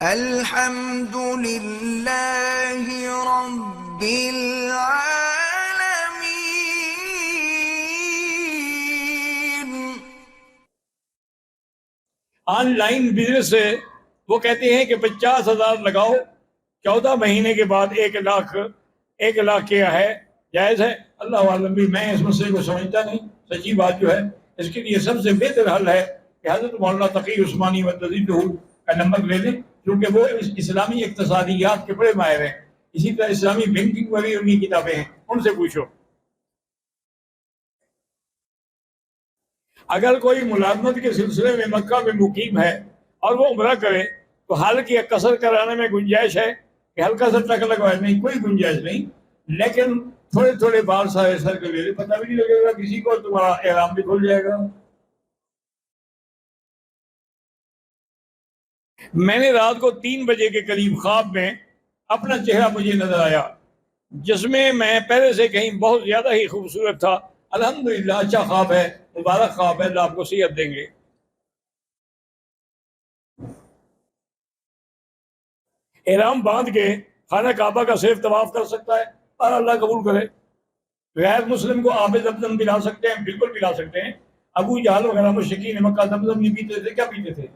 الحمد لله رب العالمين. آن لائن بزنس سے وہ کہتے ہیں کہ 50,000 لگاؤ، 14 مہینے کے بعد 1 لاکھ. 1 لاکھ کیا ہے؟ جائز ہے؟ اللہ عالم بھی میں اس مسئلے کو سمجھتا نہیں. سچی بات جو ہے اس کے لیے سب سے بہتر حل ہے کہ حضرت مولانا تقی عثمانی مددہ کا نمبر لے لیں، کیونکہ وہ اسلامی اقتصادیات کے بڑے ماہر ہیں. اسی طرح اسلامی بینکنگ والی ان کی کتابیں ہیں، ان سے پوچھو. اگر کوئی ملازمت کے سلسلے میں مکہ میں مقیم ہے اور وہ عمرہ کرے تو حال کی قصر کرانے میں گنجائش ہے کہ ہلکا سا ٹک لگوائے؟ نہیں، کوئی گنجائش نہیں. لیکن تھوڑے تھوڑے بال سارے سر کے لے پتہ بھی نہیں لگے گا کسی کو، تمہارا احرام بھی کھل جائے گا. میں نے رات کو 3 بجے کے قریب خواب میں اپنا چہرہ مجھے نظر آیا، جس میں میں پہلے سے کہیں بہت زیادہ ہی خوبصورت تھا. الحمدللہ اچھا خواب ہے، مبارک خواب ہے، اللہ آپ کو صحت دیں گے. احرام باندھ کے خانہ کعبہ کا صرف طواف کر سکتا ہے اور اللہ قبول کرے. غیر مسلم کو آب زمزم پلا سکتے ہیں؟ بالکل پلا سکتے ہیں. ابو جہل وغیرہ مشرکین مکہ زمزم نہیں پیتے تھے، کیا پیتے تھے؟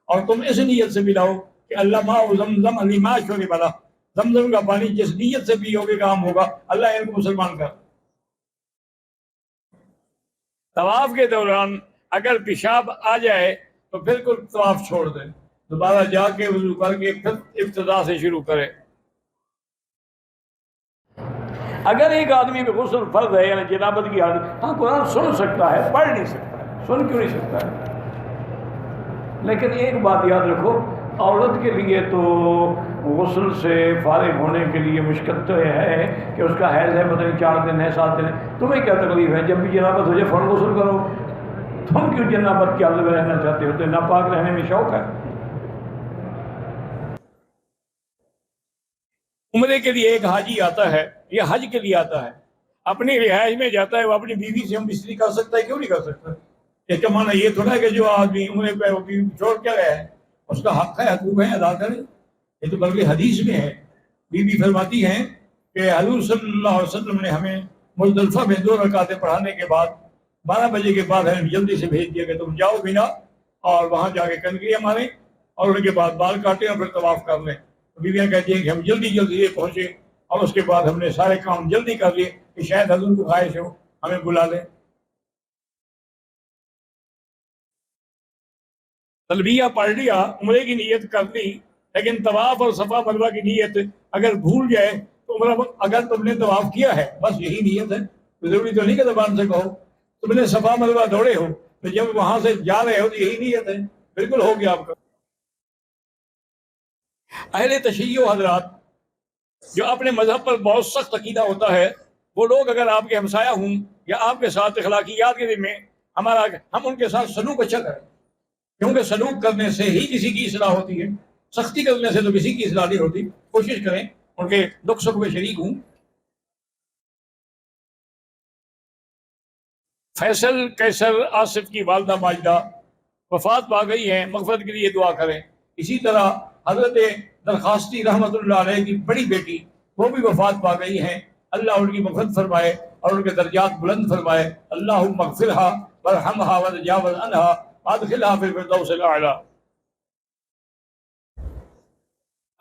اور تم اس نیت سے پلاؤ کہ اللہ ماء زمزم لما شرب له، زمزم کا پانی جس نیت سے پیو گے کام ہوگا، اللہ ان کو مسلمان کر. طواف کے دوران اگر پیشاب آ جائے تو بالکل طواف چھوڑ دیں، دوبارہ جا کے وضو کر کے پھر ابتدا سے شروع کرے. اگر ایک آدمی پہ غسل فرض ہے یعنی جنابت کی حالت، ہاں قرآن سن سکتا ہے، پڑھ نہیں سکتا ہے. سن کیوں نہیں سکتا ہے؟ لیکن ایک بات یاد رکھو، عورت کے لیے تو غسل سے فارغ ہونے کے لیے مشکل تو یہ ہے کہ اس کا حیض ہے، پتہ نہیں 4 دن ہے 7 دن ہے. تمہیں کیا تکلیف ہے؟ جب بھی جنابت ہو جائے فوراً غسل کرو. تم کیوں جنابت کی حالت میں رہنا چاہتے ہو؟ تو ناپاک رہنے میں شوق ہے. عمرے کے لیے ایک حاجی آتا ہے یا حج کے لیے آتا ہے، اپنی رہائش میں جاتا ہے، وہ اپنی بیوی سے ہم بستری کر سکتا ہے؟ کیوں نہیں کر سکتا؟ اس کا معنی یہ تھوڑا ہے کہ جو آدمی عمرے پہ وہ بیوی چھوڑ کے گیا ہے اس کا حق ہے، حقوق ہے، ادا کرے. یہ تو بلکہ حدیث میں ہے. بیوی فرماتی ہیں کہ حضور صلی اللہ علیہ وسلم نے ہمیں مزدلفہ میں 2 رکعتیں پڑھانے کے بعد 12 بجے کے بعد ہمیں جلدی سے بھیج دیا کہ تم جاؤ بنا اور وہاں جا کے کنکریاں ماریں اور ان کے بعد بال کاٹیں اور پھر طواف کر لیں. بیویاں کہتی ہیں کہ ہم جلدی جلدی پہنچے اور اس کے بعد ہم نے سارے کام جلدی کر لیے کہ شاید حضور کو خواہش ہو ہمیں بلا لیں. تلبیہ پڑھ لیا، عمرے کی نیت کر لی، لیکن طواف اور صفا مروہ کی نیت اگر بھول جائے تو عمرہ اگر تم نے طواف کیا ہے بس یہی نیت ہے، ضروری تو نہیں کہ زبان سے کہو. تم نے صفا مروہ دوڑے ہو تو جب وہاں سے جا رہے ہو تو یہی نیت ہے، بالکل ہو گیا آپ کا. اہل تشیع حضرات جو اپنے مذہب پر بہت سخت عقیدہ ہوتا ہے، وہ لوگ اگر آپ کے ہمسایہ ہوں یا آپ کے ساتھ اخلاقیات کے ذمے ہم ان کے ساتھ سلوک اچھا کریں، کیونکہ سلوک کرنے سے ہی کسی کی اصلاح ہوتی ہے. سختی کرنے سے تو کسی کی اصلاح نہیں ہوتی. کوشش کریں ان کے دکھ سکھ میں شریک ہوں. فیصل قیصر آصف کی والدہ ماجدہ وفات پا گئی ہیں، مغفرت کے لیے دعا کریں. اسی طرح حضرت درخواستی رحمت اللہ علیہ کی بڑی بیٹی وہ بھی وفات پا گئی ہیں، اللہ ان کی مغفرت فرمائے اور ان کے درجات بلند فرمائے. اللہم اغفرھا وارحمھا وتجاوز عنھا وادخلھا فی الفردوس الاعلی.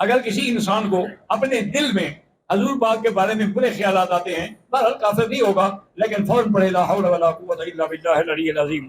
اگر کسی انسان کو اپنے دل میں حضور پاک کے بارے میں برے خیالات آتے ہیں، بہرحال کافر نہیں ہوگا، لیکن فوراً پڑھے لا حول ولا قوت الا باللہ العلی العظیم.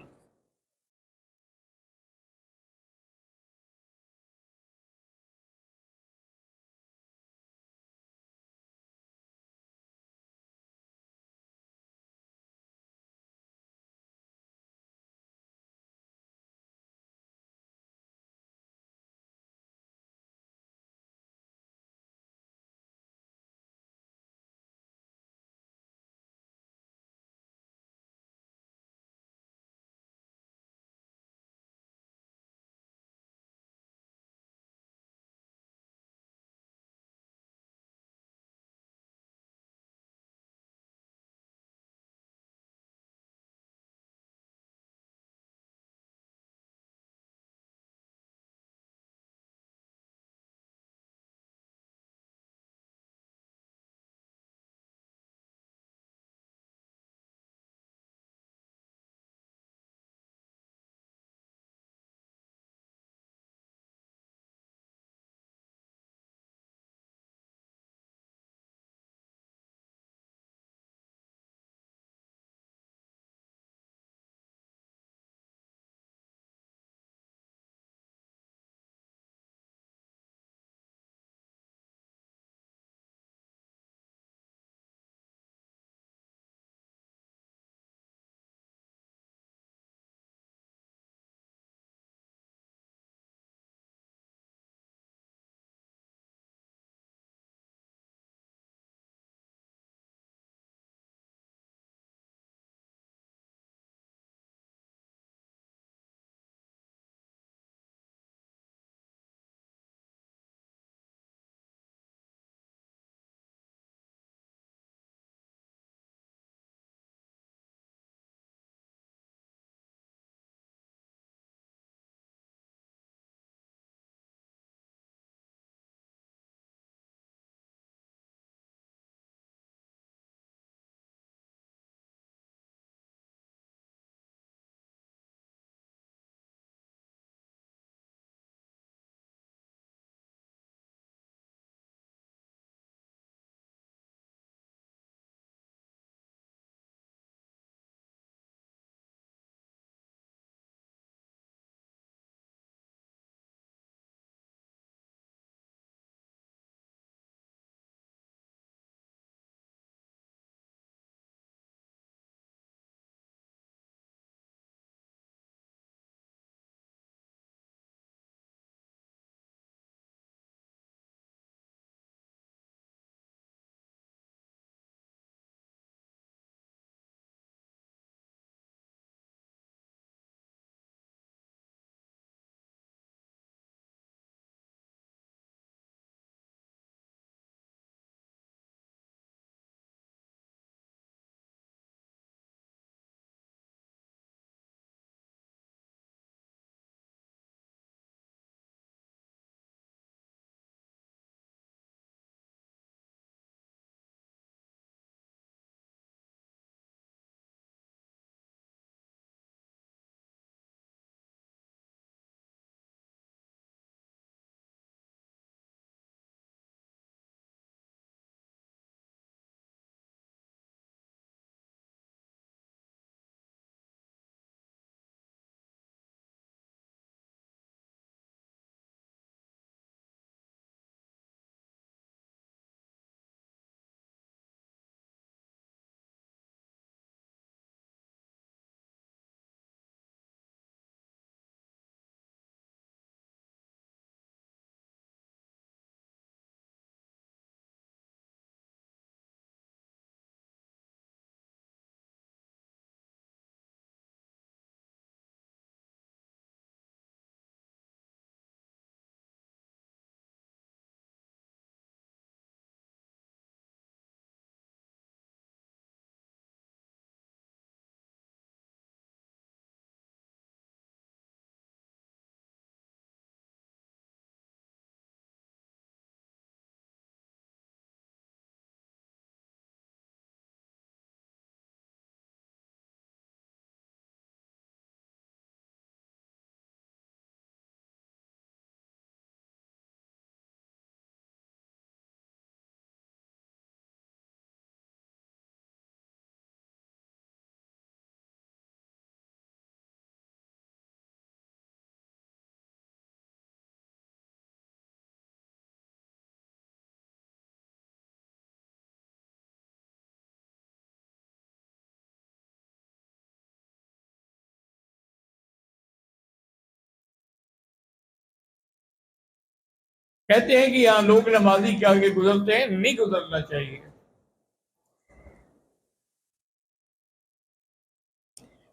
کہتے ہیں کہ یہاں لوگ نمازی کے آگے گزرتے ہیں، نہیں گزرنا چاہیے۔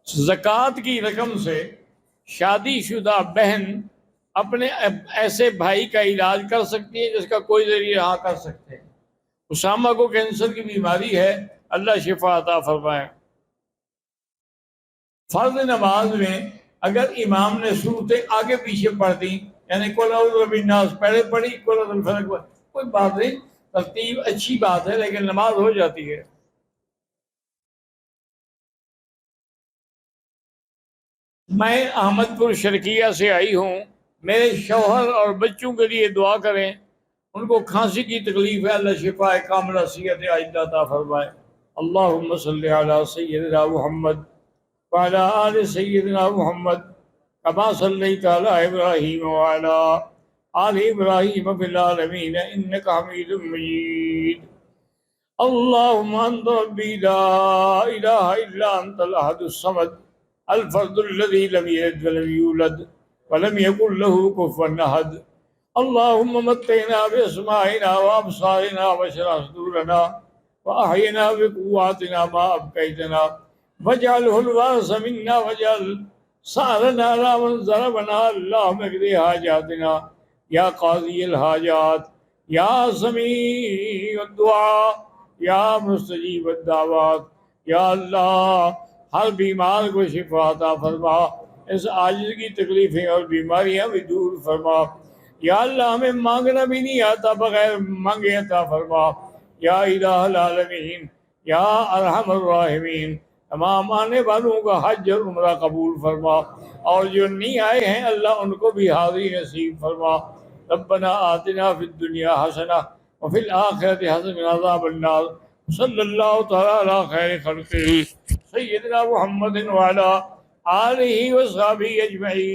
زکوٰۃ کی رقم سے شادی شدہ بہن اپنے ایسے بھائی کا علاج کر سکتی ہے جس کا کوئی ذریعہ ہاں کر سکتے ہیں۔ اسامہ کو کینسر کی بیماری ہے، اللہ شفا عطا فرمائے۔ فرض نماز میں اگر امام نے صورتیں آگے پیچھے پڑھ دی، یعنی قل اعوذ برب الناس پہلے پڑھی، قل اعوذ بالفلق، کوئی بات نہیں، ترتیب اچھی بات ہے، لیکن نماز ہو جاتی ہے۔ میں احمد پور شرقیہ سے آئی ہوں، میرے شوہر اور بچوں کے لیے دعا کریں، ان کو کھانسی کی تکلیف ہے، اللہ شفا کاملہ صحت عاجلہ عطا فرمائے۔ اللہم صلی علی سیدنا محمد وعلی آل سیدنا محمد کما صلیت علی ابراہیم وعلی آل ابراہیم فی العالمین انک حمید مجید۔ اللہم انت ربی لا الہ الا انت الاحد الصمد الفرد الذي لم يلد ولم يولد ولم يكن له كفوا احد۔ اللهم متعنا بأسماعنا وأبصارنا واشرح صدورنا وأحينا بقواتنا ما أبقيتنا واجعله الوارث منا واجعل ثأرنا على من ظلمنا اللهم اقض حاجاتنا يا قاضي الحاجات يا سميع الدعاء يا مستجيب الدعوات۔ یا اللہ ہر بیمار کو شفا عطا فرما، اس عاجز کی تکلیفیں اور بیماریاں بھی دور فرما۔ یا اللہ ہمیں مانگنا بھی نہیں آتا، بغیر مانگے عطا فرما۔ یا الہ العالمین، یا ارحم الراحمین، تمام آنے والوں کا حج اور عمرہ قبول فرما، اور جو نہیں آئے ہیں اللہ ان کو بھی حاضری نصیب فرما۔ ربنا آتنا فی الدنیا حسنہ وفی الآخرۃ حسنہ وقنا عذاب النار۔ صلی اللہ تعالی علی خیر خلقہ سیدنا محمد وعلی آلہ وصحبہ اجمعین۔